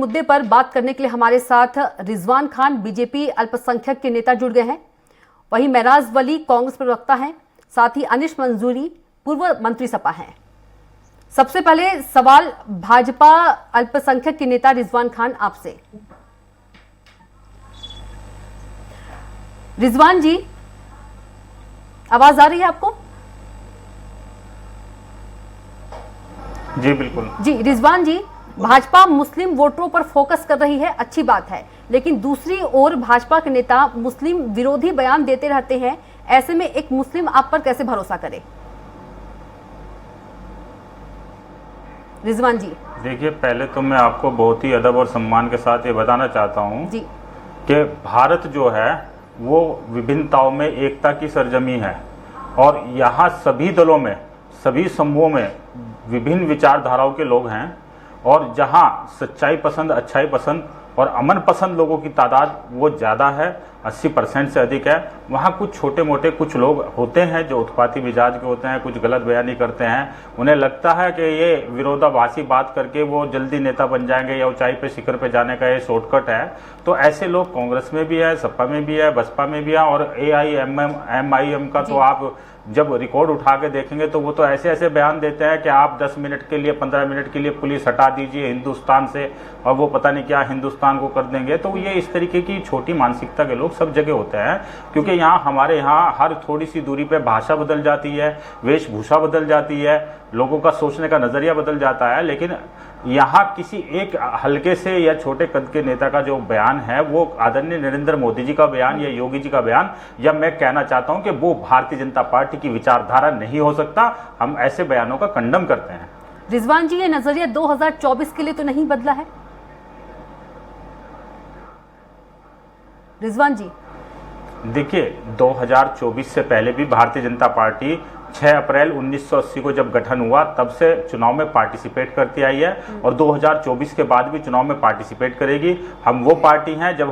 मुद्दे पर बात करने के लिए हमारे साथ रिजवान खान बीजेपी अल्पसंख्यक के नेता जुड़ गए हैं। वहीं महराज वली कांग्रेस प्रवक्ता हैं, साथ ही अनिश मंजूरी पूर्व मंत्री सपा हैं। सबसे पहले सवाल भाजपा अल्पसंख्यक के नेता रिजवान खान आपसे। रिजवान जी, आवाज आ रही है आपको? जी बिल्कुल जी। रिजवान जी, भाजपा मुस्लिम वोटरों पर फोकस कर रही है, अच्छी बात है, लेकिन दूसरी ओर भाजपा के नेता मुस्लिम विरोधी बयान देते रहते हैं। ऐसे में एक मुस्लिम आप पर कैसे भरोसा करे? रिजवान जी देखिए, पहले तो मैं आपको बहुत ही अदब और सम्मान के साथ ये बताना चाहता हूँ कि भारत जो है वो विभिन्नताओं में एकता की सरजमी है और यहाँ सभी दलों में, सभी समूहों में विभिन्न विचारधाराओं के लोग हैं और जहाँ सच्चाई पसंद, अच्छाई पसंद और अमन पसंद लोगों की तादाद वो ज़्यादा है, 80% से अधिक है। वहाँ कुछ छोटे मोटे कुछ लोग होते हैं जो उत्पाती मिजाज के होते हैं, कुछ गलत बयानी करते हैं। उन्हें लगता है कि ये विरोधाभासी बात करके वो जल्दी नेता बन जाएंगे या ऊंचाई पे, शिखर पे जाने का ये शॉर्टकट है। तो ऐसे लोग कांग्रेस में भी है, सपा में भी है, बसपा में भी है और AIMIM का तो आप जब रिकॉर्ड उठा के देखेंगे तो वो तो ऐसे ऐसे बयान देते हैं कि आप 10 मिनट के लिए, 15 मिनट के लिए पुलिस हटा दीजिए हिंदुस्तान से और वो पता नहीं क्या हिंदुस्तान को कर देंगे। तो ये इस तरीके की छोटी मानसिकता के लोग सब जगह होते हैं, क्योंकि हमारे यहाँ हर थोड़ी सी दूरी पे भाषा बदल जाती है, वेशभूषा बदल जाती है, लोगों का सोचने का नजरिया बदल जाता है। लेकिन यहाँ किसी एक हल्के से या छोटे कद के नेता का जो बयान है वो आदरणीय नरेंद्र मोदी जी का बयान या योगी जी का बयान, या मैं कहना चाहता हूँ कि वो भारतीय जनता पार्टी की विचारधारा नहीं हो सकता। हम ऐसे बयानों का खंडन करते हैं। रिजवान जी, ये नजरिया 2024 के लिए तो नहीं बदला है? रिजवान जी देखिए, 2024 से पहले भी भारतीय जनता पार्टी 6 अप्रैल 1980 को जब गठन हुआ तब से चुनाव में पार्टिसिपेट करती आई है और 2024 के बाद भी चुनाव में पार्टिसिपेट करेगी। हम वो पार्टी हैं, जब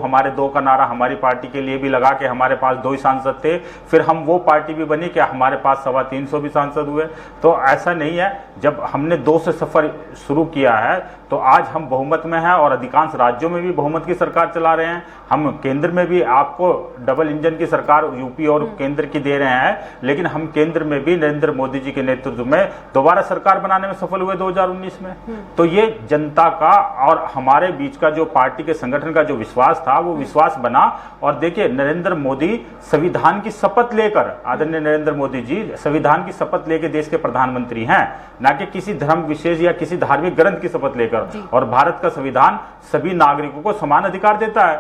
हमारे दो का नारा हमारी पार्टी के लिए भी लगा के हमारे पास 2 ही सांसद थे, फिर हम वो पार्टी भी बनी कि हमारे पास 325 भी सांसद हुए। तो ऐसा नहीं है, जब हमने 2 से सफर शुरू किया है तो आज हम बहुमत में हैं और अधिकांश राज्यों में भी बहुमत की सरकार चला रहे हैं। हम केंद्र में भी आपको डबल इंजन की सरकार यूपी और केंद्र की दे रहे हैं, लेकिन हम केंद्र में भी नरेंद्र मोदी जी के नेतृत्व में दोबारा सरकार बनाने में सफल हुए 2019 में। तो ये जनता का और हमारे बीच का जो पार्टी के संगठन का जो विश्वास था वो विश्वास बना। और देखिए, नरेंद्र मोदी संविधान की शपथ लेकर, आदरणीय नरेंद्र मोदी जी संविधान की शपथ लेकर देश के प्रधानमंत्री हैं, ना कि किसी धर्म विशेष या किसी धार्मिक ग्रंथ की शपथ लेकर। और भारत का संविधान सभी नागरिकों को समान अधिकार देता है।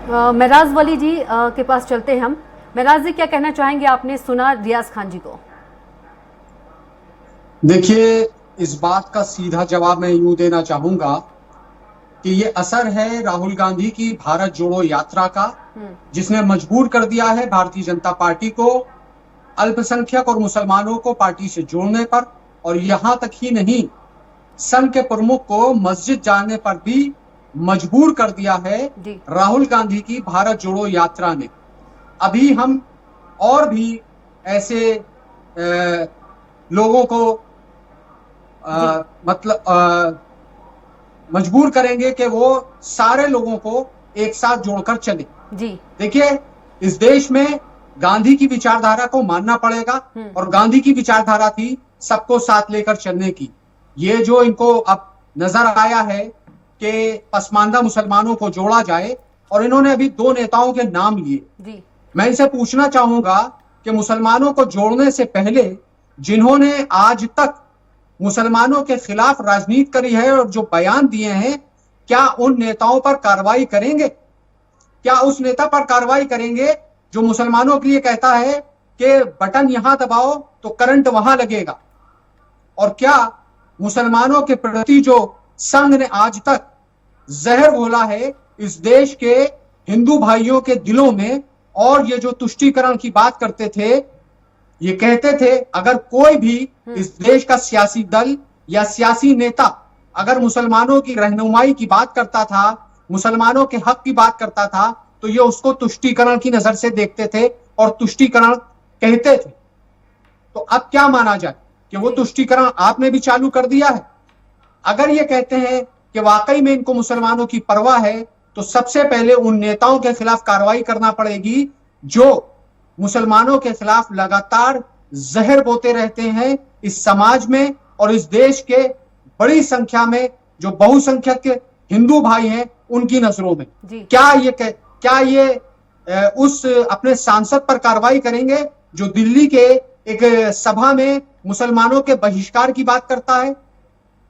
महराज वली जी के पास चलते हैं हम। महराज जी, क्या कहना चाहेंगे? आपने सुना रियाज खान जी को। देखिए, इस बात का सीधा जवाब मैं यूं देना चाहूंगा कि ये असर है राहुल गांधी की भारत जोड़ो यात्रा का, जिसने मजबूर कर दिया है भारतीय जनता पार्टी को अल्पसंख्यक और मुसलमानों को पार्टी से जोड़ने पर। और यहां तक ही नहीं, संघ के प्रमुख को मस्जिद जाने पर भी मजबूर कर दिया है राहुल गांधी की भारत जोड़ो यात्रा ने। अभी हम और भी ऐसे लोगों को मजबूर करेंगे कि वो सारे लोगों को एक साथ जोड़कर चले। देखिए, इस देश में गांधी की विचारधारा को मानना पड़ेगा और गांधी की विचारधारा थी सबको साथ लेकर चलने की। ये जो इनको अब नजर आया है कि पसमानदा मुसलमानों को जोड़ा जाए, और इन्होंने अभी 2 नेताओं के नाम लिए। मैं इनसे पूछना चाहूंगा कि मुसलमानों को जोड़ने से पहले जिन्होंने आज तक मुसलमानों के खिलाफ राजनीति करी है और जो बयान दिए हैं, क्या उन नेताओं पर कार्रवाई करेंगे? क्या उस नेता पर कार्रवाई करेंगे जो मुसलमानों के लिए कहता है कि बटन यहां दबाओ तो करंट वहां लगेगा? और क्या मुसलमानों के प्रति जो संघ ने आज तक जहर घोला है इस देश के हिंदू भाइयों के दिलों में, और ये जो तुष्टीकरण की बात करते थे, ये कहते थे अगर कोई भी इस देश का सियासी दल या सियासी नेता अगर मुसलमानों की रहनुमाई की बात करता था, मुसलमानों के हक की बात करता था, तो ये उसको तुष्टीकरण की नजर से देखते थे और तुष्टीकरण कहते थे। तो अब क्या माना जाए कि वो तुष्टीकरण आपने भी चालू कर दिया है? अगर ये कहते हैं कि वाकई में इनको मुसलमानों की परवाह है, तो सबसे पहले उन नेताओं के खिलाफ कार्रवाई करना पड़ेगी जो मुसलमानों के खिलाफ लगातार जहर बोते रहते हैं इस समाज में और इस देश के बड़ी संख्या में जो बहुसंख्यक हिंदू भाई हैं उनकी नजरों में। क्या ये उस अपने सांसद पर कार्रवाई करेंगे जो दिल्ली के एक सभा में मुसलमानों के बहिष्कार की बात करता है?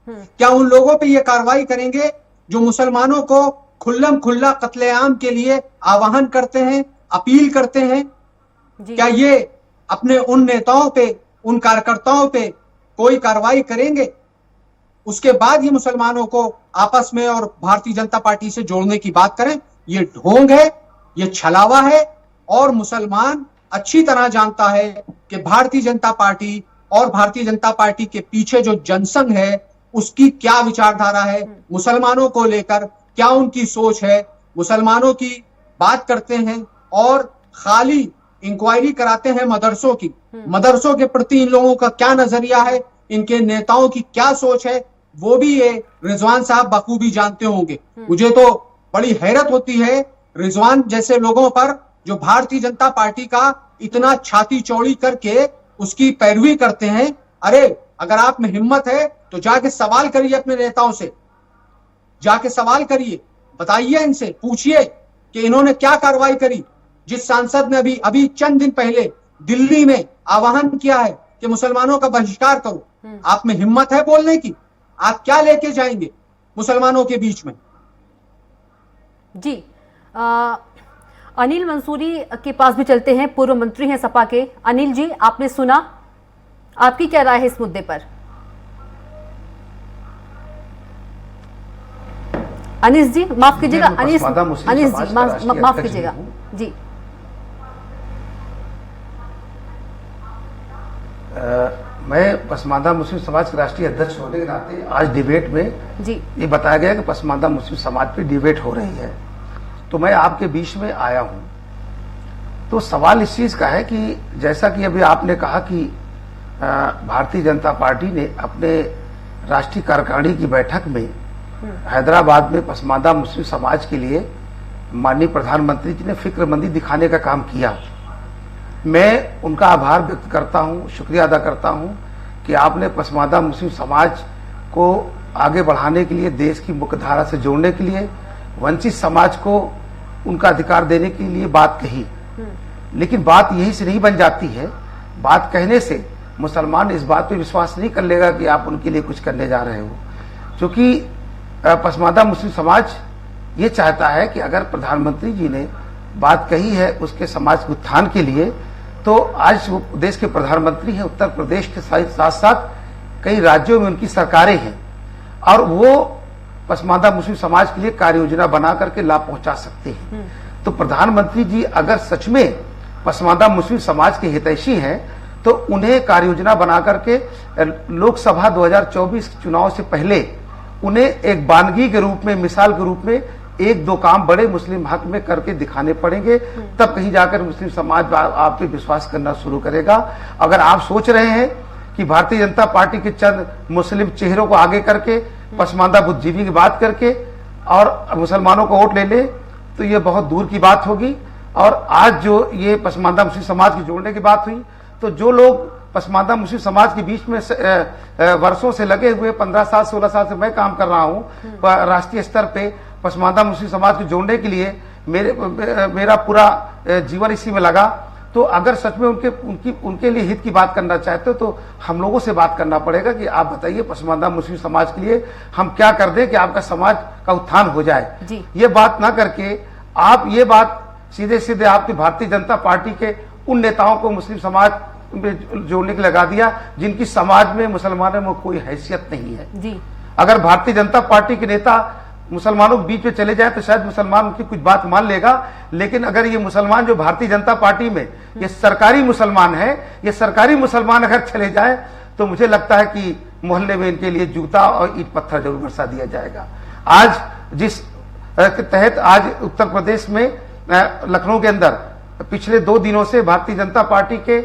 क्या उन लोगों पे ये कार्रवाई करेंगे जो मुसलमानों को खुल्लम खुल्ला कत्लेआम के लिए आह्वान करते हैं, अपील करते हैं? क्या ये अपने उन नेताओं पे, उन कार्यकर्ताओं पे कोई कार्रवाई करेंगे? उसके बाद ये मुसलमानों को आपस में और भारतीय जनता पार्टी से जोड़ने की बात करें? ये ढोंग है, ये छलावा है और मुसलमान अच्छी तरह जानता है कि भारतीय जनता पार्टी और भारतीय जनता पार्टी के पीछे जो जनसंघ है उसकी क्या विचारधारा है, मुसलमानों को लेकर क्या उनकी सोच है। मुसलमानों की बात करते हैं और खाली इंक्वायरी कराते हैं मदरसों की। मदरसों के प्रति इन लोगों का क्या नजरिया है, इनके नेताओं की क्या सोच है, वो भी ये रिजवान साहब बखूबी जानते होंगे। मुझे तो बड़ी हैरत होती है रिजवान जैसे लोगों पर जो भारतीय जनता पार्टी का इतना छाती चौड़ी करके उसकी पैरवी करते हैं। अरे अगर आप में हिम्मत है तो जाके सवाल करिए अपने नेताओं से, जाके सवाल करिए, बताइए इनसे, पूछिए कि इन्होंने क्या कार्रवाई करी। जिस सांसद ने अभी चंद दिन पहले दिल्ली में आह्वान किया है कि मुसलमानों का बहिष्कार करो, आप में हिम्मत है बोलने की? आप क्या लेके जाएंगे मुसलमानों के बीच में? जी अनिल मंसूरी के पास भी चलते हैं, पूर्व मंत्री हैं सपा के। अनिल जी, आपने सुना, आपकी क्या राय है इस मुद्दे पर? अनीस जी माफ कीजिएगा, अनीस जी माफ कीजिएगा जी। मैं पसमानदा मुस्लिम समाज के राष्ट्रीय अध्यक्ष होने के नाते आज डिबेट में जी ये बताया गया कि पसमानदा मुस्लिम समाज पे डिबेट हो रही है, तो मैं आपके बीच में आया हूं। तो सवाल इस चीज का है कि जैसा कि अभी आपने कहा कि भारतीय जनता पार्टी ने अपने राष्ट्रीय कार्यकारिणी की बैठक में हैदराबाद में पसमानदा मुस्लिम समाज के लिए माननीय प्रधानमंत्री जी ने फिक्रमंदी दिखाने का काम किया। मैं उनका आभार व्यक्त करता हूं, शुक्रिया अदा करता हूं कि आपने पसमानदा मुस्लिम समाज को आगे बढ़ाने के लिए, देश की मुख्यधारा से जोड़ने के लिए, वंचित समाज को उनका अधिकार देने के लिए बात कही। लेकिन बात यही से नहीं बन जाती है। बात कहने से मुसलमान इस बात पे विश्वास नहीं कर लेगा कि आप उनके लिए कुछ करने जा रहे हो, क्योंकि पसमानदा मुस्लिम समाज ये चाहता है कि अगर प्रधानमंत्री जी ने बात कही है उसके समाज के उत्थान के लिए, तो आज वो देश के प्रधानमंत्री हैं, उत्तर प्रदेश के साथ साथ कई राज्यों में उनकी सरकारें हैं और वो पसमानदा मुस्लिम समाज के लिए कार्य योजना बना करके लाभ पहुंचा सकते हैं। तो प्रधानमंत्री जी अगर सच में पसमानदा मुस्लिम समाज के हितैषी हैं तो उन्हें कार्य योजना बना करके लोकसभा 2024 चुनाव से पहले उन्हें एक बानगी के रूप में, मिसाल के रूप में एक दो काम बड़े मुस्लिम हक में करके दिखाने पड़ेंगे, तब कहीं जाकर मुस्लिम समाज आप पे विश्वास करना शुरू करेगा। अगर आप सोच रहे हैं कि भारतीय जनता पार्टी के चंद मुस्लिम चेहरों को आगे करके, पसमानदा बुद्धिजीवी की बात करके और मुसलमानों को वोट ले ले, तो ये बहुत दूर की बात होगी। और आज जो ये पसमानदा मुस्लिम समाज की जोड़ने की बात हुई, तो जो लोग पसमानदा मुस्लिम समाज के बीच में वर्षों से लगे हुए, 15 साल 16 साल से मैं काम कर रहा हूं राष्ट्रीय स्तर पे पसमानदा मुस्लिम समाज को जोड़ने के लिए, मेरा पूरा जीवन इसी में लगा। तो अगर सच में उनके लिए हित की बात करना चाहते हो तो हम लोगों से बात करना पड़ेगा कि आप बताइए पसमानदा मुस्लिम समाज के लिए हम क्या कर दें कि आपका समाज का उत्थान हो जाए। ये बात ना करके आप ये बात सीधे सीधे आपकी भारतीय जनता पार्टी के उन नेताओं को मुस्लिम समाज में जोड़ने के लगा दिया जिनकी समाज में मुसलमानों में कोई हैसियत नहीं है जी। अगर भारतीय जनता पार्टी के नेता मुसलमानों के बीच में चले जाए तो शायद मुसलमान उनकी कुछ बात मान लेगा, लेकिन अगर ये मुसलमान जो भारतीय जनता पार्टी में ये सरकारी मुसलमान है, ये सरकारी मुसलमान अगर चले जाए तो मुझे लगता है कि मोहल्ले में इनके लिए जूता और ईंट पत्थर जरूर बरसा दिया जाएगा। आज जिस के तहत आज उत्तर प्रदेश में लखनऊ के अंदर पिछले 2 दिनों से भारतीय जनता पार्टी के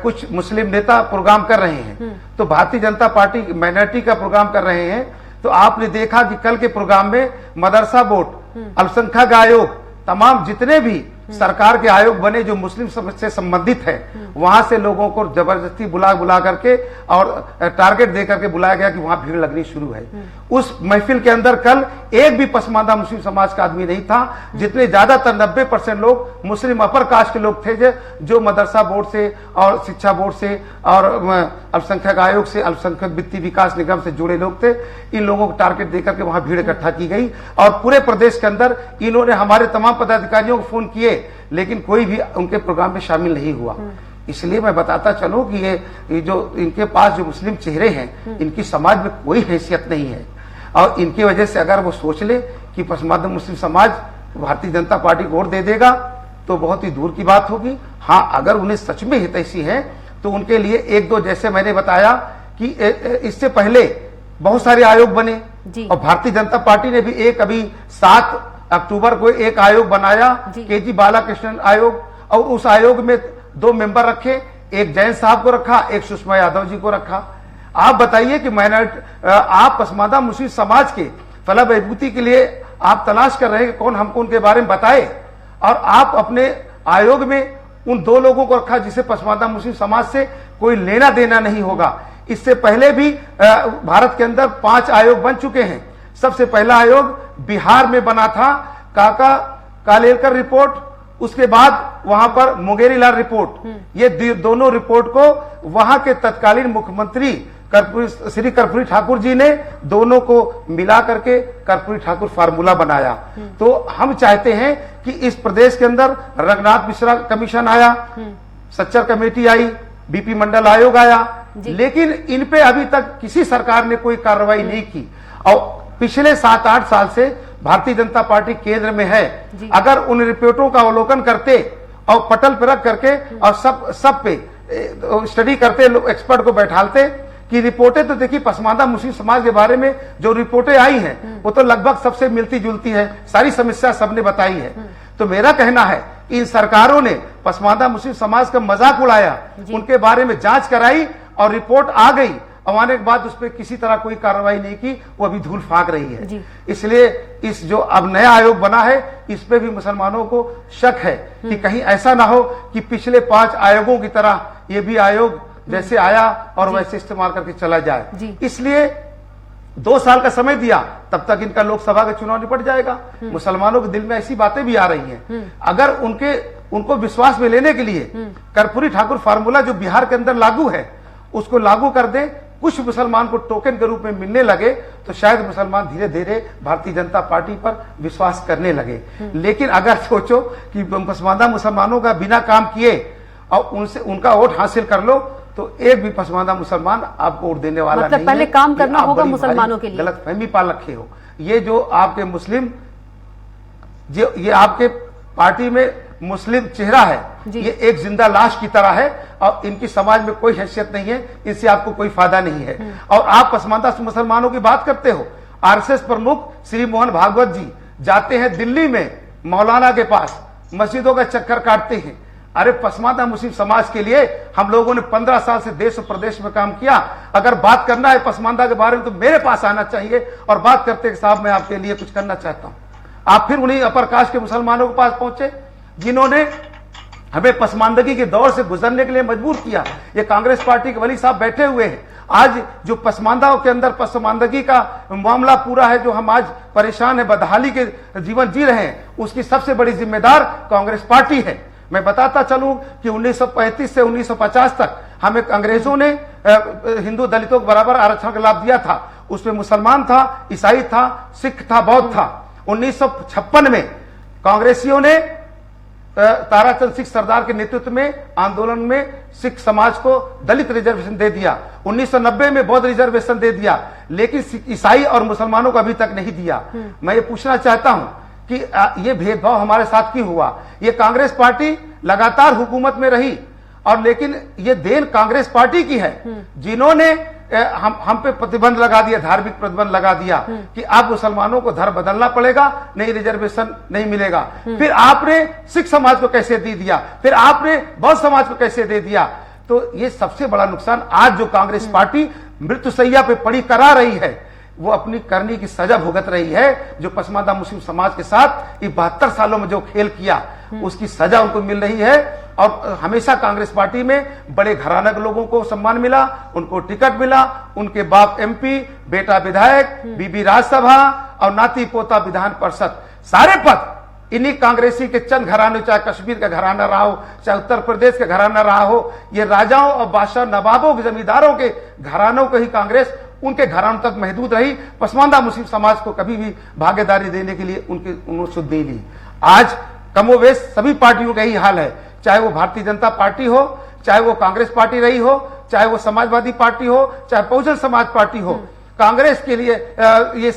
कुछ मुस्लिम नेता प्रोग्राम कर रहे हैं, तो भारतीय जनता पार्टी माइनॉरिटी का प्रोग्राम कर रहे हैं, तो आपने देखा कि कल के प्रोग्राम में मदरसा बोर्ड, अल्पसंख्यक आयोग, तमाम जितने भी सरकार के आयोग बने जो मुस्लिम से संबंधित है, वहां से लोगों को जबरदस्ती बुला करके और टारगेट दे करके बुलाया गया कि वहां भीड़ लगनी शुरू है। उस महफिल के अंदर कल एक भी पसमानदा मुस्लिम समाज का आदमी नहीं था। जितने ज्यादातर 90% लोग मुस्लिम अपर कास्ट के लोग थे जो मदरसा बोर्ड से और शिक्षा बोर्ड से और अल्पसंख्यक आयोग से, अल्पसंख्यक वित्तीय विकास निगम से जुड़े लोग थे। इन लोगों को टारगेट देकर के वहां भीड़ इकट्ठा की गई और पूरे प्रदेश के अंदर इन्होंने हमारे तमाम पदाधिकारियों को फोन किए, लेकिन कोई भी उनके प्रोग्राम में शामिल नहीं हुआ। इसलिए मैं बताता चलूं कि ये जो इनके पास जो मुस्लिम चेहरे हैं, इनकी समाज में कोई हैसियत नहीं है और इनकी वजह से अगर वो सोच ले कि पसमानदा मुस्लिम समाज भारतीय जनता पार्टी को वोट दे देगा तो बहुत ही दूर की बात होगी। हाँ, अगर उन्हें सच में हितैषी है तो उनके लिए एक दो, जैसे मैंने बताया कि इससे पहले बहुत सारे आयोग बने और भारतीय जनता पार्टी ने भी अभी 7 अक्टूबर को एक आयोग बनाया, केजी बालाकृष्णन आयोग, और उस आयोग में 2 मेंबर रखे, एक जैन साहब को रखा, एक सुषमा यादव जी को रखा। आप बताइए कि आप पसमानदा मुस्लिम समाज के फलाह बहबूदी के लिए आप तलाश कर रहे हैं कि कौन हमको उनके बारे में बताए, और आप अपने आयोग में उन 2 लोगों को रखा जिसे पसमानदा मुस्लिम समाज से कोई लेना देना नहीं होगा। इससे पहले भी भारत के अंदर 5 आयोग बन चुके हैं। सबसे पहला आयोग बिहार में बना था, काका कालेलकर रिपोर्ट, उसके बाद वहां पर मुंगेरी लाल रिपोर्ट। ये दोनों रिपोर्ट को वहां के तत्कालीन मुख्यमंत्री श्री कर्पूरी ठाकुर जी ने दोनों को मिला करके कर्पूरी ठाकुर फार्मूला बनाया। तो हम चाहते हैं कि इस प्रदेश के अंदर रघुनाथ मिश्रा कमीशन आया, सच्चर कमेटी आई, बीपी मंडल आयोग आया, लेकिन इन पे अभी तक किसी सरकार ने कोई कार्रवाई नहीं की। और पिछले 7-8 साल से भारतीय जनता पार्टी केंद्र में है। अगर उन रिपोर्टों का अवलोकन करते और पटल पर रख करके और सब पे स्टडी करते, एक्सपर्ट को बैठालते कि रिपोर्टें तो देखिए पसमानदा मुस्लिम समाज के बारे में जो रिपोर्टें आई हैं वो तो लगभग सबसे मिलती जुलती है, सारी समस्या सबने बताई है। तो मेरा कहना है इन सरकारों ने पसमानदा मुस्लिम समाज का मजाक उड़ाया, उनके बारे में जांच कराई और रिपोर्ट आ गई, और आने के बाद उस पर किसी तरह कोई कार्रवाई नहीं की, वो अभी धूल फाक रही है। इसलिए इस जो अब नया आयोग बना है इस पे भी मुसलमानों को शक है कि कहीं ऐसा ना हो कि पिछले 5 आयोगों की तरह ये भी आयोग जैसे आया और वैसे इस्तेमाल करके चला जाए। इसलिए 2 साल का समय दिया, तब तक इनका लोकसभा का चुनाव निपट जाएगा। मुसलमानों के दिल में ऐसी बातें भी आ रही हैं। अगर उनको विश्वास में लेने के लिए कर्पूरी ठाकुर फार्मूला जो बिहार के अंदर लागू है उसको लागू कर दे, कुछ मुसलमान को टोकन के रूप में मिलने लगे, तो शायद मुसलमान धीरे धीरे भारतीय जनता पार्टी पर विश्वास करने लगे। लेकिन अगर सोचो कि पसमानदा मुसलमानों का बिना काम किए और उनसे उनका वोट हासिल कर लो, तो एक भी पसमानदा मुसलमान आपको वोट देने वाला मतलब नहीं पहले है। काम करना होगा मुसलमानों के लिए। गलत फहमी पाल रखे हो। ये जो आपके मुस्लिम, जो ये आपके पार्टी में मुस्लिम चेहरा है, ये एक जिंदा लाश की तरह है और इनकी समाज में कोई हैसियत नहीं है, इनसे आपको कोई फायदा नहीं है। और आप पसमानदा मुसलमानों की बात करते हो। आरएसएस प्रमुख श्री मोहन भागवत जी जाते हैं दिल्ली में मौलाना के पास, मस्जिदों का चक्कर काटते हैं। अरे पसमानदा मुस्लिम समाज के लिए हम लोगों ने 15 साल से देश और प्रदेश में काम किया। अगर बात करना है पसमानदा के बारे में तो मेरे पास आना चाहिए और बात करते कि साहब मैं आपके लिए कुछ करना चाहता हूं। आप फिर उन्हीं अपर कास्ट के मुसलमानों के पास पहुंचे जिन्होंने हमें पसमानदगी के दौर से गुजरने के लिए मजबूर किया। ये कांग्रेस पार्टी के वली साहब बैठे हुए हैं। आज जो पसमानदाओं के अंदर पसमानदगी का मामला पूरा है, जो हम आज परेशान है, बदहाली के जीवन जी रहे हैं, उसकी सबसे बड़ी जिम्मेदार कांग्रेस पार्टी है। मैं बताता चलूं कि 1935 से 1950 तक हमें अंग्रेजों ने हिंदू दलितों को बराबर आरक्षण का लाभ दिया था। उसमें मुसलमान था, ईसाई था, सिख था, बौद्ध था। 1956 में कांग्रेसियों ने ताराचंद सिख सरदार के नेतृत्व में आंदोलन में सिख समाज को दलित रिजर्वेशन दे दिया। 1990 में बौद्ध रिजर्वेशन दे दिया, लेकिन ईसाई और मुसलमानों को अभी तक नहीं दिया। मैं ये पूछना चाहता हूं कि ये भेदभाव हमारे साथ क्यों हुआ? ये कांग्रेस पार्टी लगातार हुकूमत में रही और लेकिन ये देन कांग्रेस पार्टी की है जिन्होंने हम पे प्रतिबंध लगा दिया, धार्मिक प्रतिबंध लगा दिया कि आप मुसलमानों को धर्म बदलना पड़ेगा, नहीं रिजर्वेशन नहीं मिलेगा। फिर आपने सिख समाज को कैसे दे दिया, फिर आपने बौद्ध समाज को कैसे दे दिया। तो ये सबसे बड़ा नुकसान आज जो कांग्रेस पार्टी मृत्युशैया पे पड़ी करा रही है वो अपनी करनी की सजा भुगत रही है। जो पसमानदा मुस्लिम समाज के साथ ये 72 सालों में जो खेल किया उसकी सजा उनको मिल रही है। और हमेशा कांग्रेस पार्टी में बड़े घराना के लोगों को सम्मान मिला, उनको टिकट मिला, उनके बाप MP, बेटा विधायक, बीबी राज्यसभा और नाती पोता विधान परिषद, सारे पद इन्हीं कांग्रेसी के चंद घराने, चाहे कश्मीर का घराना रहा हो, चाहे उत्तर प्रदेश का घराना रहा हो, ये राजाओं और बादशाह नवाबों के जमींदारों के घरानों को ही कांग्रेस उनके घरानों तक महदूद रही। पसमानदा मुस्लिम समाज को कभी भी भागीदारी देने के लिए उन्होंने सुध नहीं ली। आज कमोवेश सभी पार्टियों का यही हाल है, चाहे वो भारतीय जनता पार्टी हो, चाहे वो कांग्रेस पार्टी रही हो, चाहे वो समाजवादी पार्टी हो, चाहे बहुजन समाज पार्टी हो। कांग्रेस के लिए ये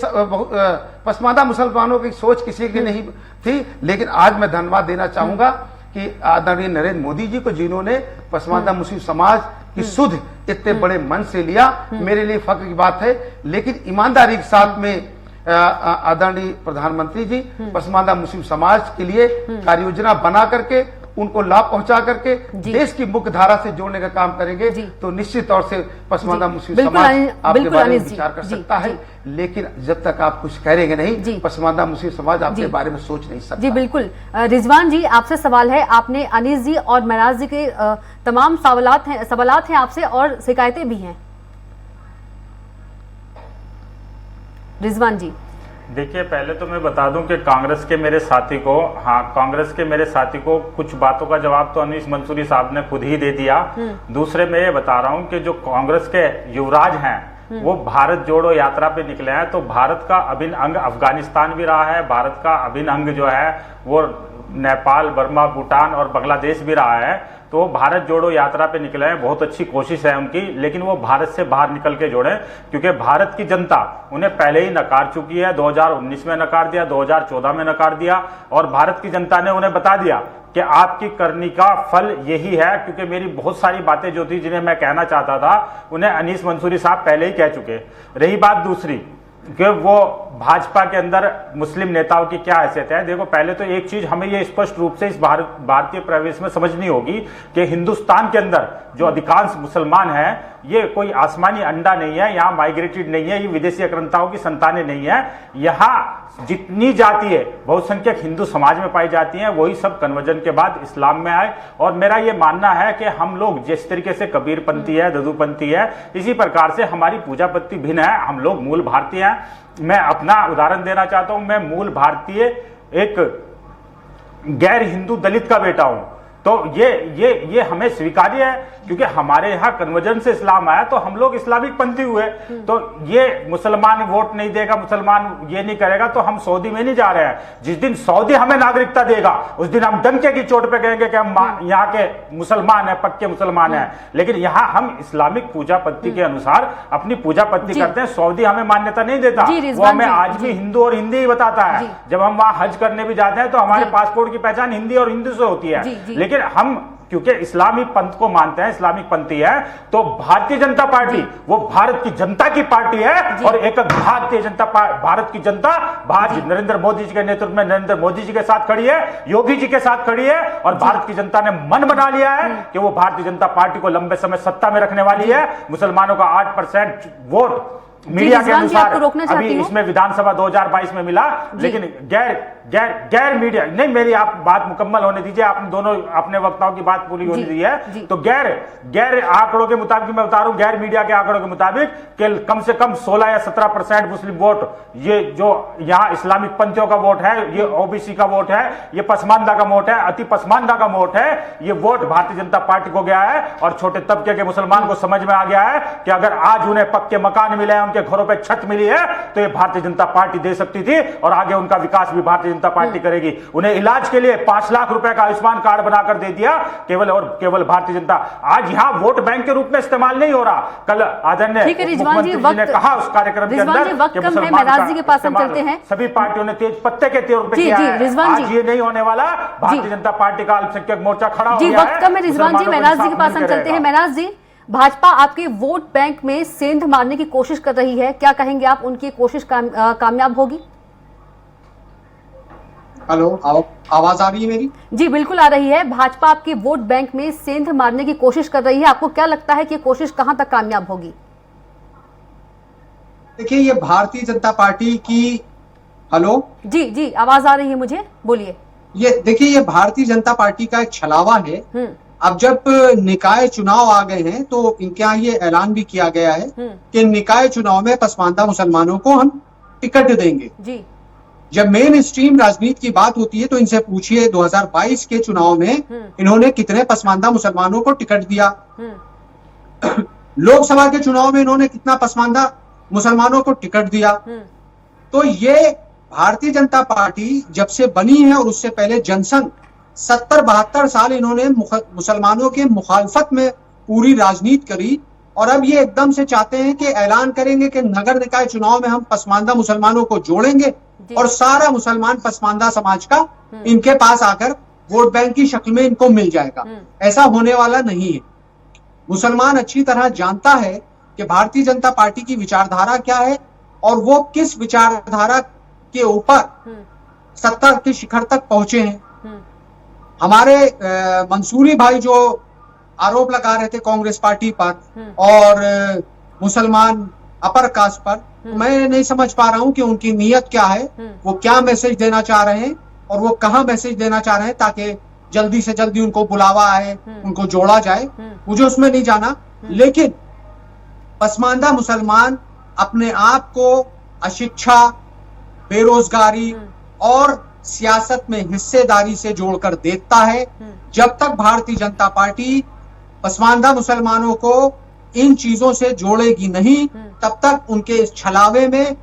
पसमानदा मुसलमानों की सोच किसी की नहीं थी। लेकिन आज मैं धन्यवाद देना चाहूंगा कि आदरणीय नरेंद्र मोदी जी को, जिन्होंने पसमानदा मुस्लिम समाज की सुध इतने बड़े मन से लिया, मेरे लिए फख्र की बात है। लेकिन ईमानदारी के साथ में आदरणीय प्रधानमंत्री जी पसमानदा मुस्लिम समाज के लिए कार्य योजना बना करके उनको लाभ पहुंचा करके देश की मुख्य धारा से जोड़ने का काम करेंगे, तो निश्चित तौर से पसमानदा मुस्लिम समाज आपके बारे में विचार कर सकता है। लेकिन जब तक आप कुछ करेंगे नहीं, पसमानदा मुस्लिम समाज आपके बारे में सोच नहीं सकता। जी बिल्कुल। रिजवान जी, आपसे सवाल है, आपने अनीस जी और महराज जी के तमाम सवालात हैं आपसे और शिकायतें भी हैं। रिजवान जी, देखिए, पहले तो मैं बता दूं कि कांग्रेस के मेरे साथी को कुछ बातों का जवाब तो अनीस मंसूरी साहब ने खुद ही दे दिया। दूसरे मैं ये बता रहा हूं कि जो कांग्रेस के युवराज हैं वो भारत जोड़ो यात्रा पे निकले हैं, तो भारत का अभिन्न अंग अफगानिस्तान भी रहा है, भारत का अभिन्न अंग जो है वो नेपाल, बर्मा, भूटान और बांग्लादेश भी रहा है। तो वो भारत जोड़ो यात्रा पे निकले हैं, बहुत अच्छी कोशिश है उनकी, लेकिन वो भारत से बाहर निकल के जोड़े, क्योंकि भारत की जनता उन्हें पहले ही नकार चुकी है। 2019 में नकार दिया, 2014 में नकार दिया, और भारत की जनता ने उन्हें बता दिया कि आपकी करनी का फल यही है। क्योंकि मेरी बहुत सारी बातें जो थी जिन्हें मैं कहना चाहता था उन्हें अनीस मंसूरी साहब पहले ही कह चुके। रही बात दूसरी कि वो भाजपा के अंदर मुस्लिम नेताओं की क्या हैसियत है, देखो पहले तो एक चीज हमें ये स्पष्ट रूप से इस भारतीय प्रवेश में समझनी होगी कि हिंदुस्तान के अंदर जो अधिकांश मुसलमान हैं ये कोई आसमानी अंडा नहीं है, यहाँ माइग्रेटेड नहीं है, ये विदेशी आक्रांताओं की संतानें नहीं है। यहाँ जितनी जाति है बहुसंख्यक हिंदू समाज में पाई जाती हैं, वही सब कन्वर्जन के बाद इस्लाम में आए। और मेरा ये मानना है कि हम लोग जिस तरीके से कबीरपंथी है, ददूपंथी है, इसी प्रकार से हमारी पूजा पद्धति भिन्न है। हम लोग मूल भारतीय हैं। मैं अपना उदाहरण देना चाहता हूं, मैं मूल भारतीय एक गैर हिंदू दलित का बेटा हूं, तो ये हमें स्वीकार्य है, क्योंकि हमारे यहाँ कन्वर्जन से इस्लाम आया, तो हम लोग इस्लामिक पंथी हुए। तो ये मुसलमान वोट नहीं देगा, मुसलमान ये नहीं करेगा, तो हम सऊदी में नहीं जा रहे हैं। जिस दिन सऊदी हमें नागरिकता देगा उस दिन हम डंके की चोट पे कहेंगे कि हम यहाँ के मुसलमान हैं, पक्के मुसलमान हैं। लेकिन यहाँ हम इस्लामिक पूजा पद्धति के अनुसार अपनी पूजा पद्धति करते हैं। सऊदी हमें मान्यता नहीं देता, वो हमें आज भी हिंदू और हिंदी ही बताता है। जब हम वहां हज करने भी जाते हैं तो हमारे पासपोर्ट की पहचान हिंदी और हिंदू से होती है। लेकिन हम क्योंकि इस्लामिक पंथ को मानते हैं, इस्लामिक पंथी है, तो भारतीय जनता पार्टी वो भारत की जनता की पार्टी है। और एक भारतीय जनता भारत की जनता नरेंद्र मोदी जी के नेतृत्व में नरेंद्र मोदी जी के साथ खड़ी है, योगी जी के साथ खड़ी है। और भारत की जनता ने मन बना लिया है कि वो भारतीय जनता पार्टी को लंबे समय सत्ता में रखने वाली है। मुसलमानों का 8% वोट मीडिया के अनुसार अभी इसमें विधानसभा 2022 में मिला, लेकिन गैर मीडिया नहीं, मेरी आप बात मुकम्मल होने दीजिए, आपने दोनों अपने वक्ताओं की बात पूरी होने दी है। तो गैर आंकड़ों के मुताबिक मैं बता रहा हूं, गैर मीडिया के आंकड़ों के मुताबिक कि कम से कम 16 या 17% मुस्लिम वोट, ये जो यहाँ इस्लामिक पंथियों का वोट है, ये ओबीसी का वोट है, ये पसमानदा का वोट है, अति पसमानदा का वोट है, ये वोट भारतीय जनता पार्टी को गया है। और छोटे तबके के मुसलमान को समझ में आ गया है कि अगर आज उन्हें पक्के मकान मिले हैं, उनके घरों पे छत मिली है, तो ये भारतीय जनता पार्टी दे सकती थी, और आगे उनका विकास भी भारतीय जनता पार्टी करेगी। उन्हें इलाज के लिए 5 लाख रुपए का आयुष्मान कार्ड बनाकर दे दिया, केवल भारतीय जनता। आज यहाँ वोट बैंक के रूप में इस्तेमाल नहीं हो रहा। कल आदरणीय मुख्यमंत्री जी ने कहा उस कार्यक्रम के अंदर कि मुसलमान के पास हम चलते हैं, सभी पार्टियों ने तेज पत्ते के तौर पर किया है। आज ये नहीं होने वाला। भारतीय जनता पार्टी का अल्पसंख्यक मोर्चा खड़ा हो गया है। वक्त कम है रिजवान जी, महराज जी के पास हम चलते हैं। महराज जी, भाजपा आपके वोट बैंक में सेंध मारने की कोशिश कर रही है, क्या कहेंगे आप, उनकी कोशिश कामयाब होगी? हेलो, आवाज आ रही है मेरी? जी बिल्कुल आ रही है। भाजपा आपके वोट बैंक में सेंध मारने की कोशिश कर रही है, आपको क्या लगता है कि कोशिश कहां तक कामयाब होगी? देखिए ये भारतीय जनता पार्टी की, हेलो जी जी आवाज आ रही है मुझे, बोलिए। ये देखिए ये भारतीय जनता पार्टी का एक छलावा है। अब जब निकाय चुनाव आ गए हैं तो इनके यहाँ ये ऐलान भी किया गया है कि निकाय चुनाव में पसमानदा मुसलमानों को हम टिकट देंगे जी। जब मेन स्ट्रीम राजनीति की बात होती है तो इनसे पूछिए 2022 के चुनाव में इन्होंने कितने पसमानदा मुसलमानों को टिकट दिया। लोकसभा के चुनाव में इन्होंने कितना पसमानदा मुसलमानों को टिकट दिया। तो ये भारतीय जनता पार्टी जब से बनी है और उससे पहले जनसंघ 70-72 साल इन्होंने मुसलमानों के मुखालफत में पूरी राजनीति करी और अब ये एकदम से चाहते हैं कि ऐलान करेंगे कि नगर निकाय चुनाव में हम पसमानदा मुसलमानों को जोड़ेंगे और सारा मुसलमान पसमानदा समाज का इनके पास आकर वोट बैंक की शक्ल में इनको मिल जाएगा। ऐसा होने वाला नहीं है। मुसलमान अच्छी तरह जानता है कि भारतीय जनता पार्टी की विचारधारा क्या है और वो किस विचारधारा के ऊपर सत्ता के शिखर तक पहुंचे हैं। हमारे मंसूरी भाई जो आरोप लगा रहे थे कांग्रेस पार्टी पर और मुसलमान अपर कास्ट पर, मैं नहीं समझ पा रहा हूं कि उनकी नीयत क्या है, वो क्या मैसेज देना चाह रहे हैं और वो कहां मैसेज देना चाह रहे हैं ताकि जल्दी से जल्दी उनको बुलावा आए, उनको जोड़ा जाए, मुझे उसमें नहीं जाना। लेकिन पसमानदा मुसलमान अपने आप को अशिक्षा, बेरोजगारी और सियासत में हिस्सेदारी से जोड़कर देखता है। जब तक भारतीय जनता पार्टी पसमानदा मुसलमानों को इन चीजों से जोड़ेगी नहीं, तब तक उनके इस छलावे में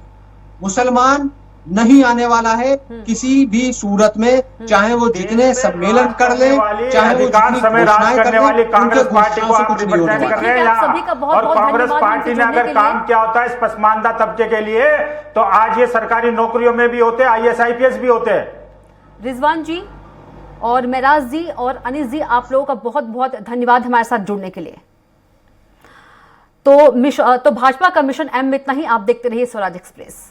मुसलमान नहीं आने वाला है किसी भी सूरत में, चाहे वो जितने सम्मेलन कर ले, चाहे वो जितनी घोषणाएं कर ले, कांग्रेस पार्टी को आप रिप्रेजेंट कर रहे हैं और कांग्रेस पार्टी ने अगर काम किया होता है इस पसमानदा तबके के लिए तो आज ये सरकारी नौकरियों में भी होते, IAS IPS भी होते। रिजवान जी और मेराज जी और अनीस जी, आप लोगों का बहुत बहुत धन्यवाद हमारे साथ जुड़ने के लिए। तो भाजपा का मिशन M में इतना ही। आप देखते रहिए स्वराज एक्सप्रेस।